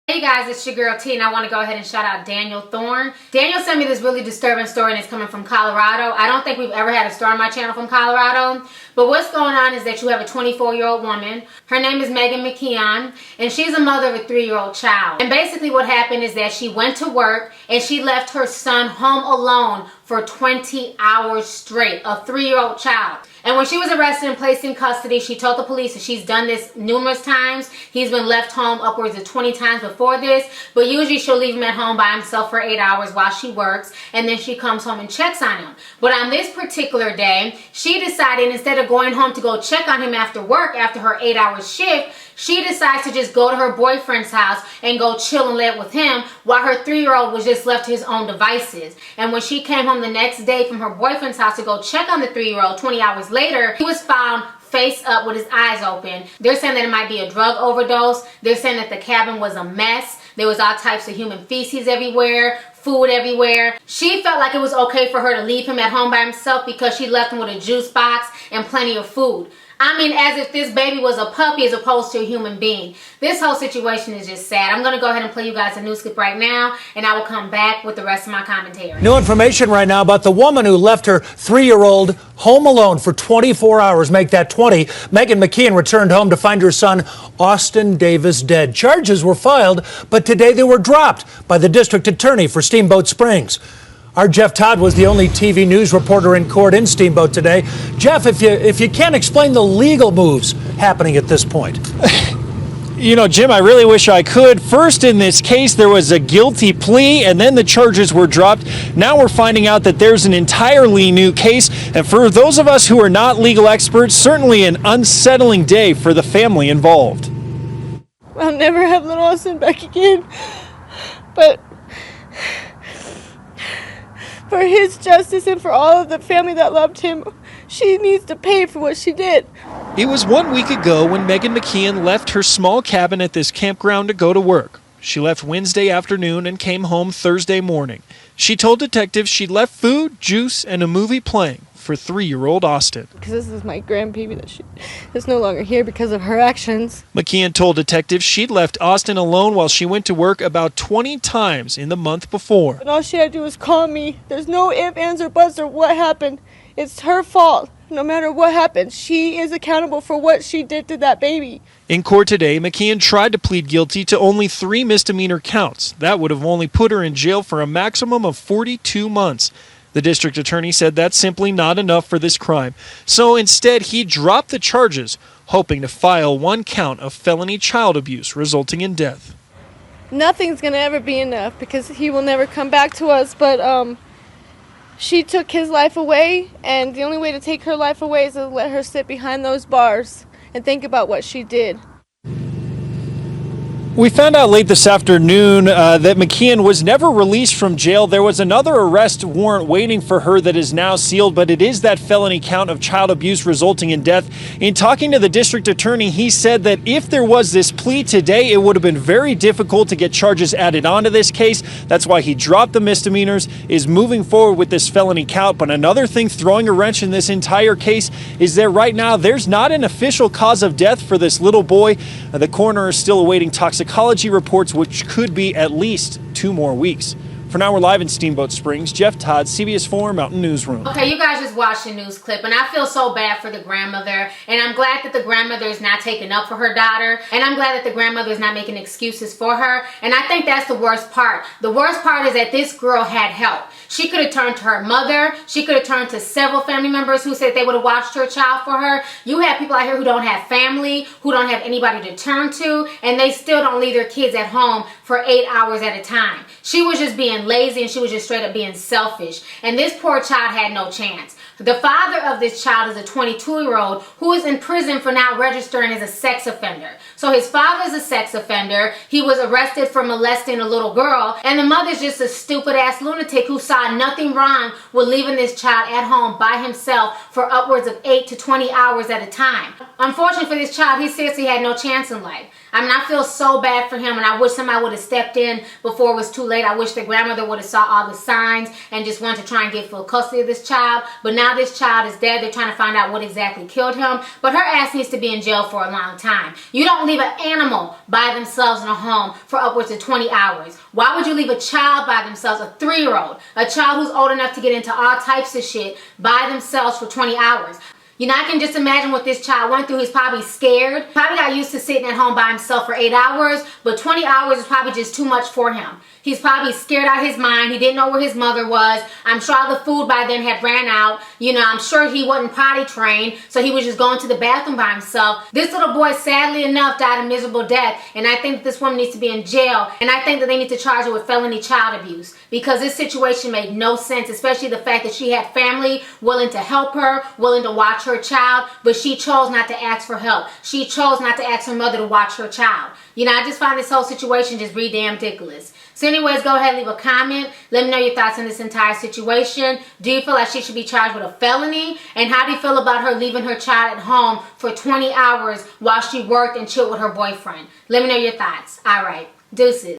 Hey guys, it's your girl T, and I want to go ahead and shout out Daniel Thorne. Daniel sent me this really disturbing story, and it's coming from Colorado. I don't think we've ever had a story on my channel from Colorado, but what's going on is that you have a 24-year-old woman. Her name is Megan McKeon, and she's a mother of a 3-year-old child. And basically what happened is that she went to work, and she left her son home alone for 20 hours straight, a 3-year-old child. And when she was arrested and placed in custody, she told the police that she's done this numerous times. He's been left home upwards of 20 times before this, but usually she'll leave him at home by himself for 8 hours while she works, and then she comes home and checks on him. But on this particular day, she decided instead of going home to go check on him after work, after her 8-hour shift, she decides to just go to her boyfriend's house and go chill and lay with him while her 3-year-old was just left to his own devices. And when she came home the next day from her boyfriend's house to go check on the 3-year-old 20 hours later, he was found face up with his eyes open. They're saying that it might be a drug overdose. They're saying that the cabin was a mess. There was all types of human feces everywhere, food everywhere. She felt like it was okay for her to leave him at home by himself because she left him with a juice box and plenty of food. I mean, as if this baby was a puppy as opposed to a human being. This whole situation is just sad. I'm going to go ahead and play you guys a news clip right now, and I will come back with the rest of my commentary. New information right now about the woman who left her 3-year-old home alone for 24 hours. Make that 20. Megan McKeon returned home to find her son, Austin Davis, dead. Charges were filed, but today they were dropped by the district attorney for Steamboat Springs. Our Jeff Todd was the only TV news reporter in court in Steamboat today. Jeff, if you can't explain the legal moves happening at this point. You know, Jim, I really wish I could. First, in this case, there was a guilty plea, and then the charges were dropped. Now we're finding out that there's an entirely new case. And for those of us who are not legal experts, certainly an unsettling day for the family involved. I'll never have little Austin back again. But for his justice and for all of the family that loved him, she needs to pay for what she did. It was 1 week ago when Megan McKeon left her small cabin at this campground to go to work. She left Wednesday afternoon and came home Thursday morning. She told detectives she'd left food, juice, and a movie playing for 3-year-old Austin. Because this is my grandbaby that's no longer here because of her actions. McKeon told detectives she'd left Austin alone while she went to work about 20 times in the month before. And all she had to do was call me. There's no ifs, ands, or buts or what happened. It's her fault. No matter what happened, she is accountable for what she did to that baby. In court today, McKeon tried to plead guilty to only 3 misdemeanor counts. That would have only put her in jail for a maximum of 42 months. The district attorney said that's simply not enough for this crime. So instead, he dropped the charges, hoping to file 1 count of felony child abuse resulting in death. Nothing's going to ever be enough because he will never come back to us, but she took his life away, and the only way to take her life away is to let her sit behind those bars and think about what she did. We found out late this afternoon that McKeon was never released from jail. There was another arrest warrant waiting for her that is now sealed, but it is that felony count of child abuse resulting in death. In talking to the district attorney, he said that if there was this plea today, it would have been very difficult to get charges added onto this case. That's why he dropped the misdemeanors, is moving forward with this felony count. But another thing throwing a wrench in this entire case is that right now there's not an official cause of death for this little boy. The coroner is still awaiting toxicology reports, which could be at least 2 more weeks. For now, we're live in Steamboat Springs. Jeff Todd, CBS 4 Mountain Newsroom. Okay, you guys just watched the news clip, and I feel so bad for the grandmother, and I'm glad that the grandmother is not taking up for her daughter, and I'm glad that the grandmother is not making excuses for her, and I think that's the worst part. The worst part is that this girl had help. She could have turned to her mother. She could have turned to several family members who said they would have watched her child for her. You have people out here who don't have family, who don't have anybody to turn to, and they still don't leave their kids at home for 8 hours at a time. She was just being lazy, and she was just straight up being selfish. And this poor child had no chance. The father of this child is a 22-year-old who is in prison for now registering as a sex offender. So his father's a sex offender. He was arrested for molesting a little girl. And the mother's just a stupid-ass lunatic who saw nothing wrong with leaving this child at home by himself for upwards of 8 to 20 hours at a time. Unfortunately for this child, he seriously had no chance in life. I mean, I feel so bad for him, and I wish somebody would have stepped in before it was too late. I wish the grandmother would have saw all the signs and just wanted to try and get full custody of this child. But now this child is dead. They're trying to find out what exactly killed him. But her ass needs to be in jail for a long time. You don't leave an animal by themselves in a home for upwards of 20 hours. Why would you leave a child by themselves, a 3-year-old, a child who's old enough to get into all types of shit, by themselves for 20 hours? You know, I can just imagine what this child went through. He's probably scared. Probably got used to sitting at home by himself for 8 hours, but 20 hours is probably just too much for him. He's probably scared out of his mind. He didn't know where his mother was. I'm sure all the food by then had ran out. You know, I'm sure he wasn't potty trained, so he was just going to the bathroom by himself. This little boy, sadly enough, died a miserable death, and I think that this woman needs to be in jail, and I think that they need to charge her with felony child abuse, because this situation made no sense, especially the fact that she had family willing to help her, willing to watch her child, but she chose not to ask for help. She chose not to ask her mother to watch her child. You know, I just find this whole situation just really damn ridiculous. So anyways, go ahead and leave a comment. Let me know your thoughts on this entire situation. Do you feel like she should be charged with a felony? And how do you feel about her leaving her child at home for 20 hours while she worked and chilled with her boyfriend? Let me know your thoughts. All right. Deuces.